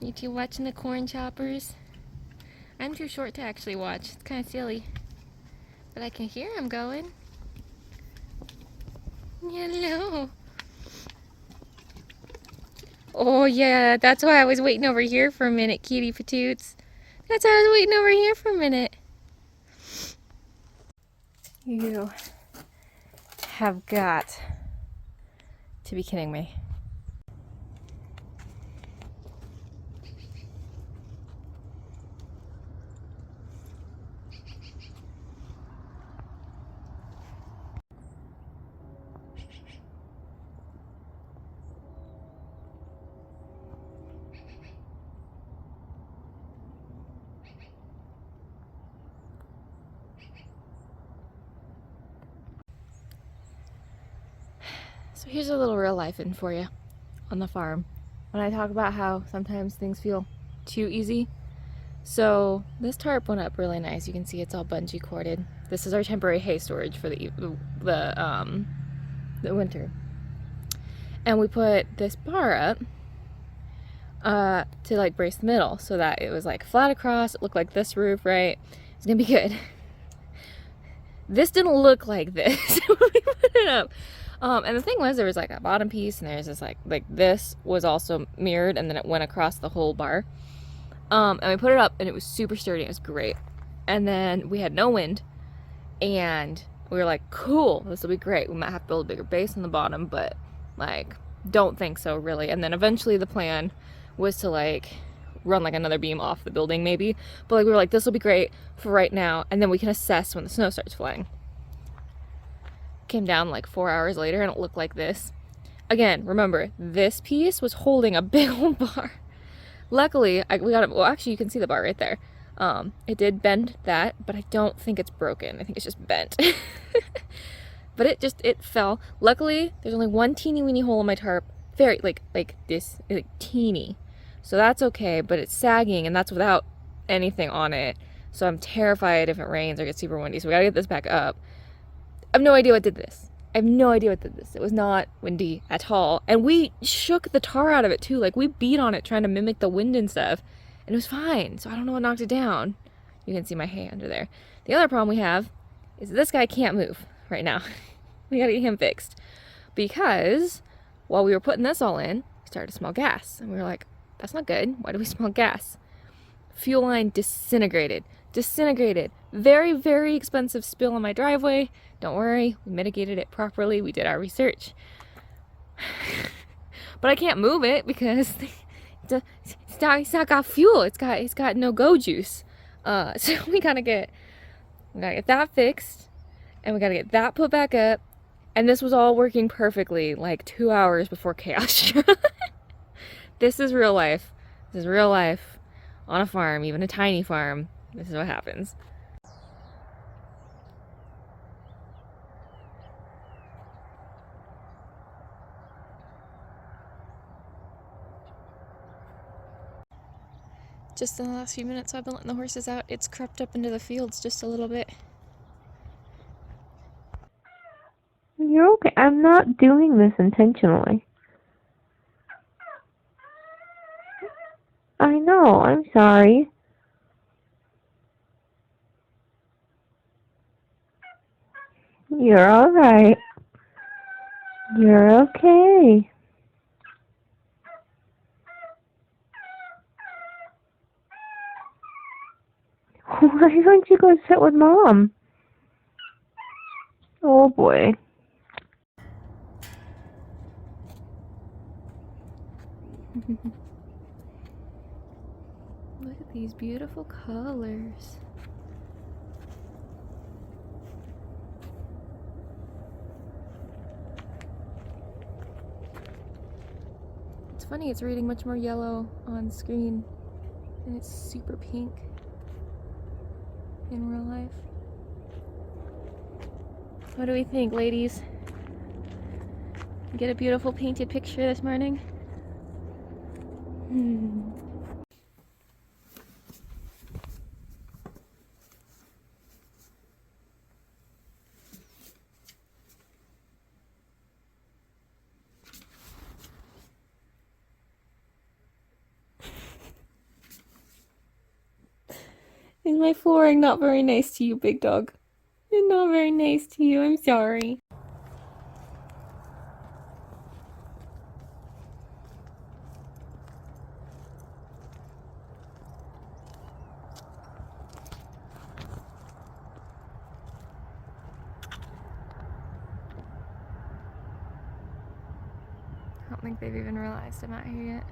You two watching the corn choppers? I'm too short to actually watch. It's kind of silly. But I can hear them going. Hello. Oh yeah, that's why I was waiting over here for a minute, cutie patoots. That's why I was waiting over here for a minute. You have got to be kidding me. So here's a little real life in for you on the farm. When I talk about how sometimes things feel too easy. So this tarp went up really nice. You can see it's all bungee corded. This is our temporary hay storage for the winter. And we put this bar up to like brace the middle so that it was like flat across. It looked like this roof, right? It's gonna be good. This didn't look like this when we put it up. And the thing was, there was like a bottom piece, and there's this like this was also mirrored, and then it went across the whole bar. And we put it up, and it was super sturdy. It was great. And then we had no wind, and we were like, cool, this will be great. We might have to build a bigger base on the bottom, but like, don't think so really. And then eventually the plan was to like run like another beam off the building maybe. But like we were like, this will be great for right now, and then we can assess when the snow starts flying. Came down like 4 hours later, and it looked like this. Again, remember, this piece was holding a big old bar. Luckily, we got it. Well, actually, you can see the bar right there. It did bend that, but I don't think it's broken. I think it's just bent. But it fell. Luckily, there's only one teeny weeny hole in my tarp. Very, like this, like teeny. So that's okay, but it's sagging, and that's without anything on it. So I'm terrified if it rains or gets super windy. So we gotta get this back up. I have no idea what did this. It was not windy at all. And we shook the tar out of it too. Like we beat on it trying to mimic the wind and stuff. And it was fine. So I don't know what knocked it down. You can see my hay under there. The other problem we have is this guy can't move right now. We gotta get him fixed. Because while we were putting this all in, we started to smell gas. And we were like, that's not good. Why do we smell gas? Fuel line disintegrated. Very, very expensive spill on my driveway. Don't worry, we mitigated it properly. We did our research. But I can't move it because it's not got fuel. It's got no go juice. So we gotta get that fixed, and we gotta get that put back up. And this was all working perfectly like 2 hours before chaos. This is real life. This is real life on a farm, even a tiny farm. This is what happens. Just in the last few minutes I've been letting the horses out, it's crept up into the fields just a little bit. You're okay. I'm not doing this intentionally. I know. I'm sorry. You're alright. You're okay. Why don't you go sit with Mom? Oh boy. Look at these beautiful colors. It's funny, it's reading much more yellow on screen, and it's super pink in real life. What do we think, ladies? Get a beautiful painted picture this morning? Is my flooring not very nice to you, big dog? It's not very nice to you. I'm sorry. I don't think they've even realized I'm out here yet.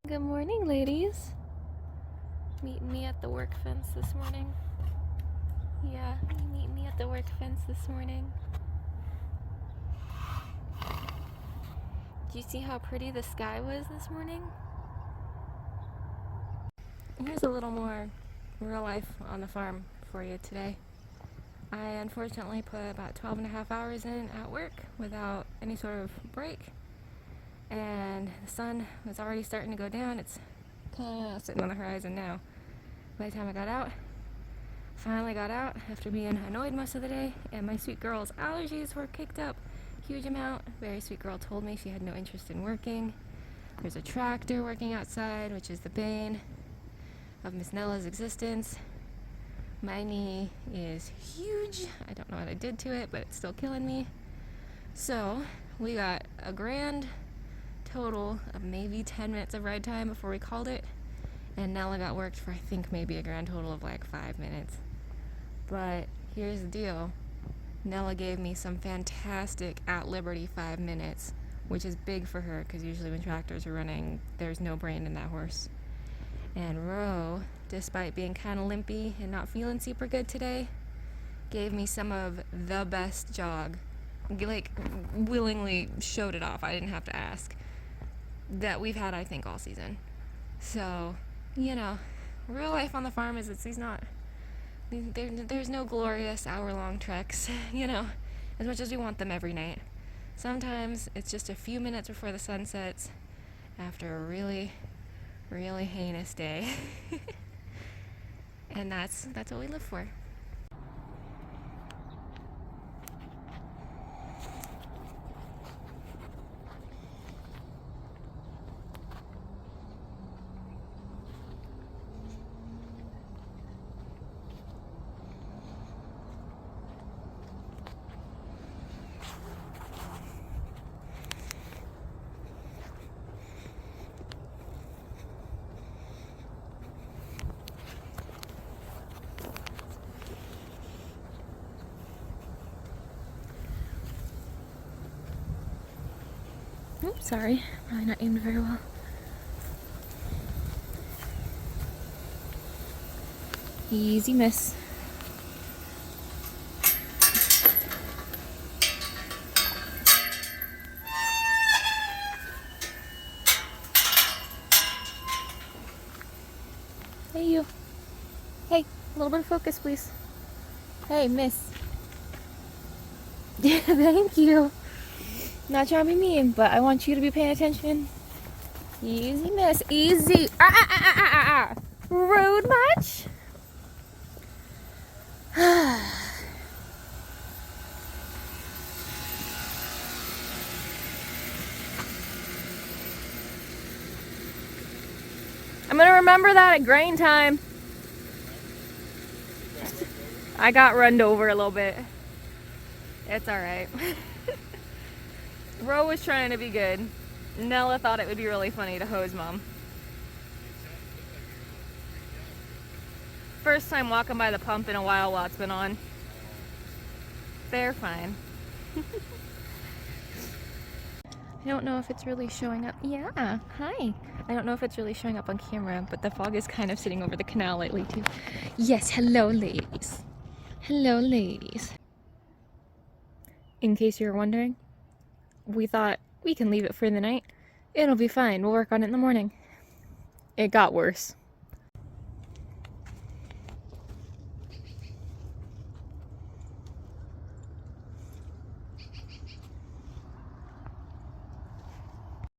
Good morning, ladies. Meeting me at the work fence this morning. Yeah, you meet me at the work fence this morning. Do you see how pretty the sky was this morning? Here's a little more real life on the farm for you today. I unfortunately put about 12 and a half hours in at work without any sort of break. And the sun was already starting to go down. It's kind of sitting on the horizon now. By the time I got out, finally got out after being annoyed most of the day, and my sweet girl's allergies were kicked up huge amount. Very sweet girl told me she had no interest in working. There's a tractor working outside, which is the bane of Miss Nella's existence. My knee is huge. I don't know what I did to it, but it's still killing me. So we got a grand total of maybe 10 minutes of ride time before we called it, and Nella got worked for I think maybe a grand total of like 5 minutes. But here's the deal. Nella gave me some fantastic at Liberty 5 minutes, which is big for her because usually when tractors are running, there's no brain in that horse. And Ro, despite being kind of limpy and not feeling super good today, gave me some of the best jog. Like, willingly showed it off. I didn't have to ask. That we've had, I think, all season. So, you know, real life on the farm is there's no glorious hour-long treks, you know, as much as we want them every night. Sometimes it's just a few minutes before the sun sets after a really, really heinous day. And that's what we live for. Oops, sorry. Probably not aimed very well. Easy miss. Hey, you. Hey, a little bit of focus, please. Hey, miss. Thank you. Not trying to be mean, but I want you to be paying attention. Easy, miss. Easy. Rude much? I'm gonna remember that at grain time. I got runned over a little bit. It's alright. Ro was trying to be good. Nella thought it would be really funny to hose Mom. First time walking by the pump in a while it's been on. They're fine. I don't know if it's really showing up. Yeah, hi. I don't know if it's really showing up on camera, but the fog is kind of sitting over the canal lately too. Yes, hello ladies. Hello ladies. In case you're wondering, we thought we can leave it for the night. It'll be fine. We'll work on it in the morning. It got worse.